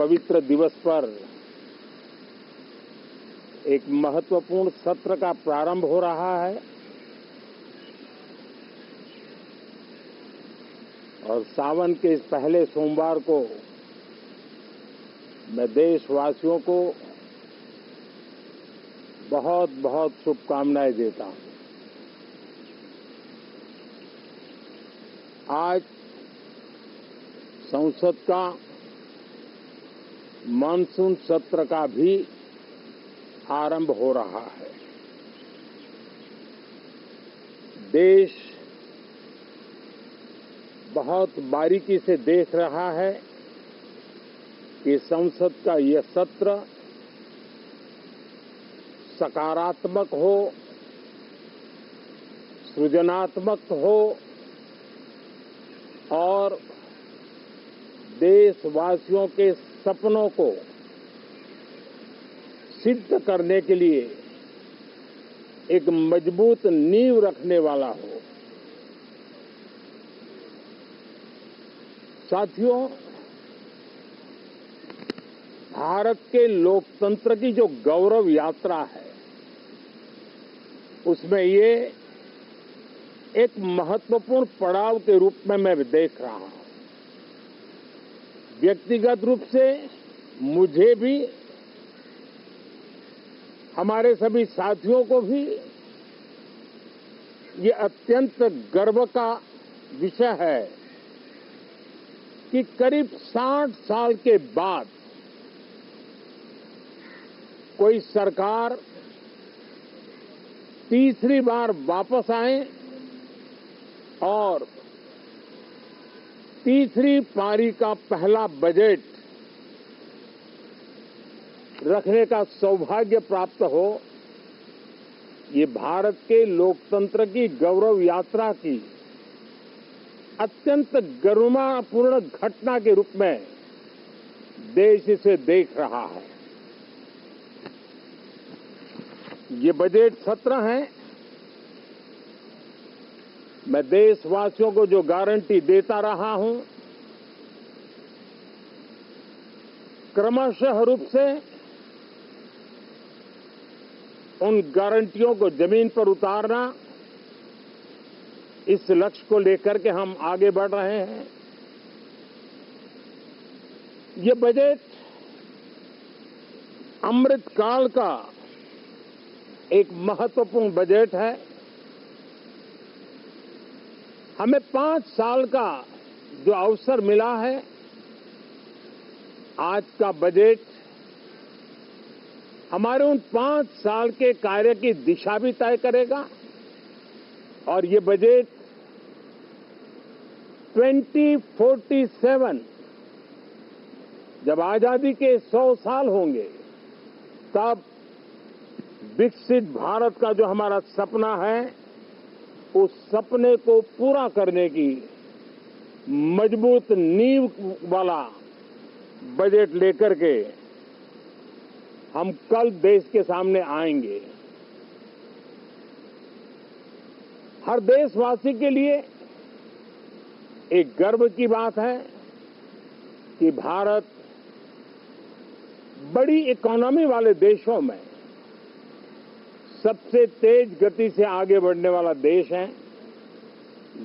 पवित्र दिवस पर एक महत्वपूर्ण सत्र का प्रारंभ हो रहा है और सावन के इस पहले सोमवार को मैं देशवासियों को बहुत बहुत शुभकामनाएं देता हूं। आज संसद का मानसून सत्र का भी आरंभ हो रहा है। देश बहुत बारीकी से देख रहा है कि संसद का यह सत्र सकारात्मक हो, सृजनात्मक हो और देशवासियों के सपनों को सिद्ध करने के लिए एक मजबूत नींव रखने वाला हो। साथियों, भारत के लोकतंत्र की जो गौरव यात्रा है, उसमें ये एक महत्वपूर्ण पड़ाव के रूप में मैं देख रहा हूं। व्यक्तिगत रूप से मुझे भी, हमारे सभी साथियों को भी ये अत्यंत गर्व का विषय है कि करीब 60 साल के बाद कोई सरकार तीसरी बार वापस आए और तीसरी पारी का पहला बजट रखने का सौभाग्य प्राप्त हो। ये भारत के लोकतंत्र की गौरव यात्रा की अत्यंत गरिमापूर्ण घटना के रूप में देश इसे देख रहा है। ये बजट सत्र है। मैं देशवासियों को जो गारंटी देता रहा हूं, क्रमशः रूप से उन गारंटियों को जमीन पर उतारना, इस लक्ष्य को लेकर के हम आगे बढ़ रहे हैं। ये बजट अमृतकाल का एक महत्वपूर्ण बजट है। हमें 5 साल का जो अवसर मिला है, आज का बजट हमारे उन 5 साल के कार्य की दिशा भी तय करेगा और ये बजट 2047 जब आजादी के 100 साल होंगे, तब विकसित भारत का जो हमारा सपना है, उस सपने को पूरा करने की मजबूत नींव वाला बजट लेकर के हम कल देश के सामने आएंगे। हर देशवासी के लिए एक गर्व की बात है कि भारत बड़ी इकोनॉमी वाले देशों में सबसे तेज गति से आगे बढ़ने वाला देश है।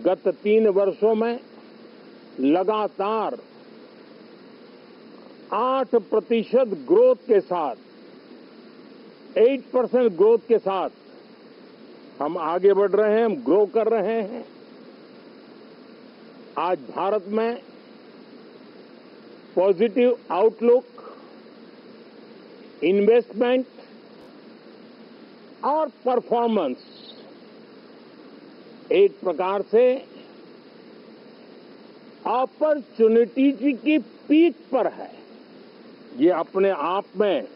गत 3 वर्षों में लगातार 8% ग्रोथ के साथ, 8% ग्रोथ के साथ हम आगे बढ़ रहे हैं, हम ग्रो कर रहे हैं। आज भारत में पॉजिटिव आउटलुक, इन्वेस्टमेंट और परफॉर्मेंस एक प्रकार से अपॉर्चुनिटी की पीक पर है। ये अपने आप में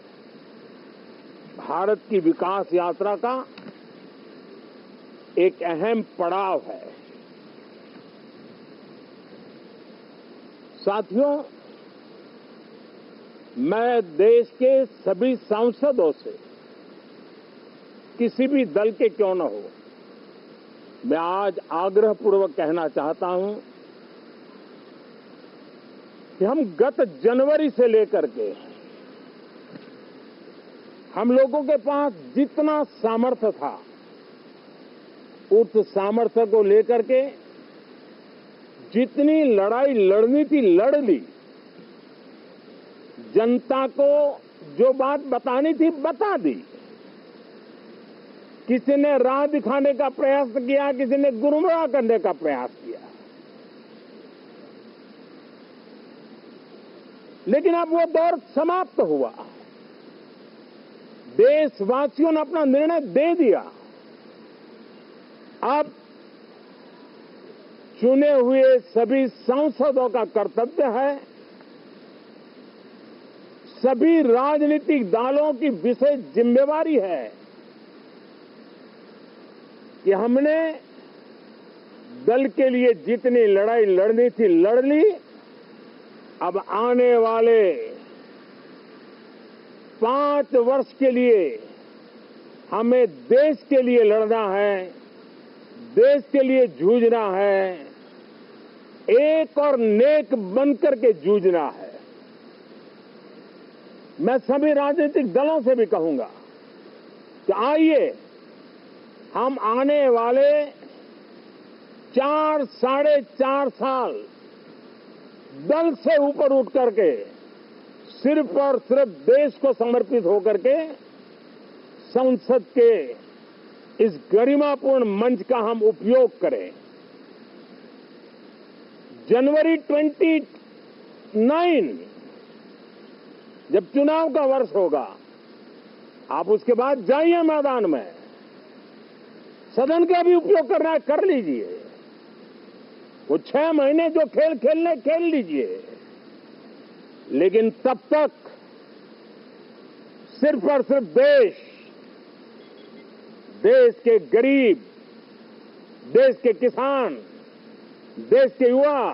भारत की विकास यात्रा का एक अहम पड़ाव है। साथियों, मैं देश के सभी सांसदों से, किसी भी दल के क्यों न हो, मैं आज आग्रहपूर्वक कहना चाहता हूं कि हम गत जनवरी से लेकर के हम लोगों के पास जितना सामर्थ्य था, उस सामर्थ्य को लेकर के जितनी लड़ाई लड़नी थी लड़ ली। जनता को जो बात बतानी थी बता दी। किसी ने राह दिखाने का प्रयास किया, किसी ने गुमराह करने का प्रयास किया, लेकिन अब वो दौर समाप्त हुआ। देशवासियों ने अपना निर्णय दे दिया। अब चुने हुए सभी सांसदों का कर्तव्य है, सभी राजनीतिक दलों की विशेष जिम्मेवारी है कि हमने दल के लिए जितनी लड़ाई लड़नी थी लड़ ली। अब आने वाले 5 वर्ष के लिए हमें देश के लिए लड़ना है, देश के लिए जूझना है, एक और नेक बनकर के जूझना है। मैं सभी राजनीतिक दलों से भी कहूंगा कि आइए हम आने वाले 4 साढ़े 4 साल दल से ऊपर उठ करके सिर्फ और सिर्फ देश को समर्पित होकर के संसद के इस गरिमापूर्ण मंच का हम उपयोग करें। जनवरी 29 जब चुनाव का वर्ष होगा, आप उसके बाद जाइए मैदान में, सदन का भी उपयोग करना है कर लीजिए। वो 6 महीने जो खेल खेलने खेल लीजिए, लेकिन तब तक सिर्फ और सिर्फ देश के गरीब, देश के किसान, देश के युवा,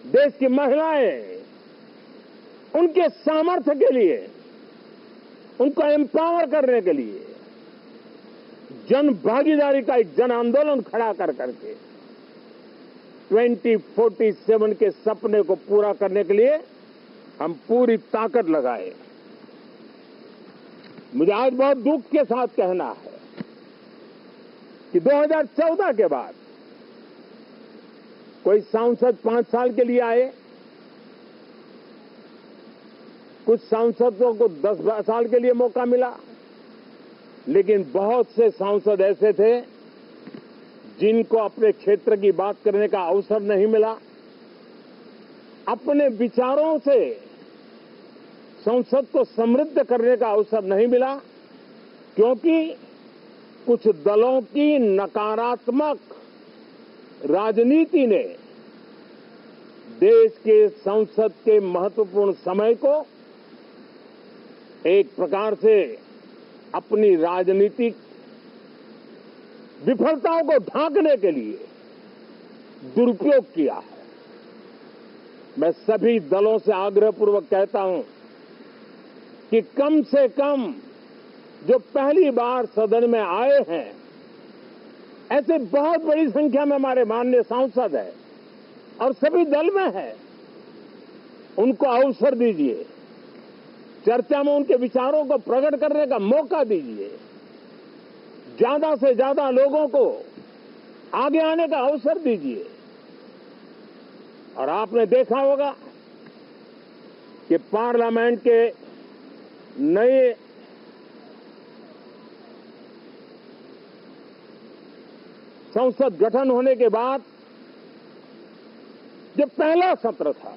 देश की महिलाएं, उनके सामर्थ्य के लिए, उनको एम्पावर करने के लिए जन भागीदारी का एक जन आंदोलन खड़ा कर करके 2047 के सपने को पूरा करने के लिए हम पूरी ताकत लगाए। मुझे आज बहुत दुख के साथ कहना है कि 2014 के बाद कोई सांसद 5 साल के लिए आए, कुछ सांसदों को 10 साल के लिए मौका मिला, लेकिन बहुत से सांसद ऐसे थे जिनको अपने क्षेत्र की बात करने का अवसर नहीं मिला, अपने विचारों से संसद को समृद्ध करने का अवसर नहीं मिला, क्योंकि कुछ दलों की नकारात्मक राजनीति ने देश के संसद के महत्वपूर्ण समय को एक प्रकार से अपनी राजनीतिक विफलताओं को ढांकने के लिए दुरुपयोग किया है। मैं सभी दलों से आग्रहपूर्वक कहता हूं कि कम से कम जो पहली बार सदन में आए हैं, ऐसे बहुत बड़ी संख्या में हमारे माननीय सांसद हैं और सभी दल में हैं, उनको अवसर दीजिए, चर्चा में उनके विचारों को प्रकट करने का मौका दीजिए, ज्यादा से ज्यादा लोगों को आगे आने का अवसर दीजिए। और आपने देखा होगा कि पार्लियामेंट के नए संसद गठन होने के बाद जो पहला सत्र था,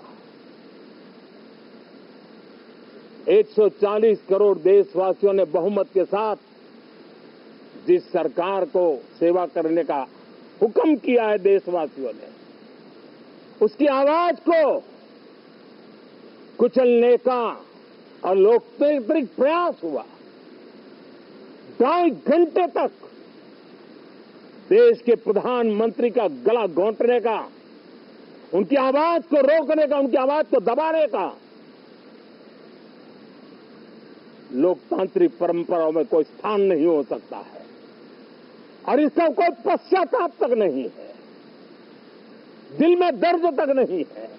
140 करोड़ देशवासियों ने बहुमत के साथ जिस सरकार को सेवा करने का हुक्म किया है देशवासियों ने, उसकी आवाज को कुचलने का और लोकतांत्रिक प्रयास हुआ। 2.5 घंटे तक देश के प्रधानमंत्री का गला घोंटने का, उनकी आवाज को रोकने का, उनकी आवाज को दबाने का लोकतांत्रिक परंपराओं में कोई स्थान नहीं हो सकता है और इसका कोई पश्चाताप तक नहीं है, दिल में दर्द तक नहीं है।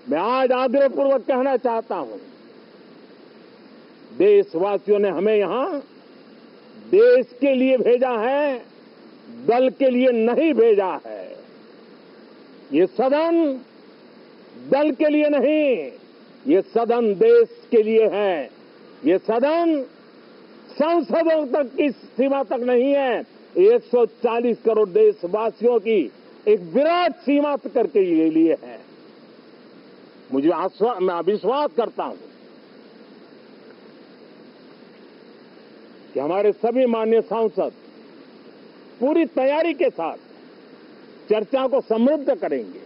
मैं आज आग्रहपूर्वक कहना चाहता हूं, देशवासियों ने हमें यहां देश के लिए भेजा है, दल के लिए नहीं भेजा है। ये सदन दल के लिए नहीं, ये सदन देश के लिए है। ये सदन संसदों तक की सीमा तक नहीं है, 140 करोड़ देशवासियों की एक विराट सीमा करके ये लिए है। मैं विश्वास करता हूं कि हमारे सभी माननीय सांसद पूरी तैयारी के साथ चर्चा को समृद्ध करेंगे।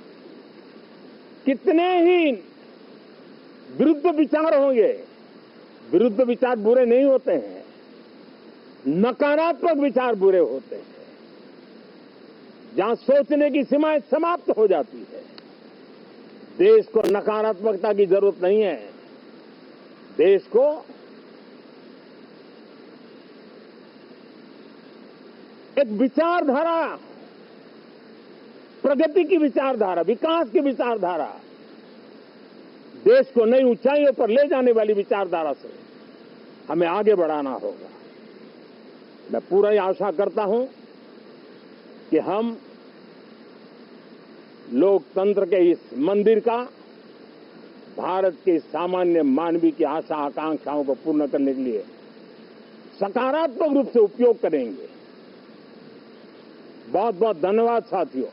कितने ही विरुद्ध विचार होंगे, विरुद्ध विचार बुरे नहीं होते हैं, नकारात्मक विचार बुरे होते हैं। जहां सोचने की सीमाएं समाप्त हो जाती है, देश को नकारात्मकता की जरूरत नहीं है। देश को एक विचारधारा, प्रगति की विचारधारा, विकास की विचारधारा, देश को नई ऊंचाइयों पर ले जाने वाली विचारधारा से हमें आगे बढ़ाना होगा। मैं पूरा आशा करता हूं कि हम लोकतंत्र के इस मंदिर का भारत के सामान्य मानवीय की आशा आकांक्षाओं को पूर्ण करने के लिए सकारात्मक रूप से उपयोग करेंगे। बहुत बहुत धन्यवाद साथियों।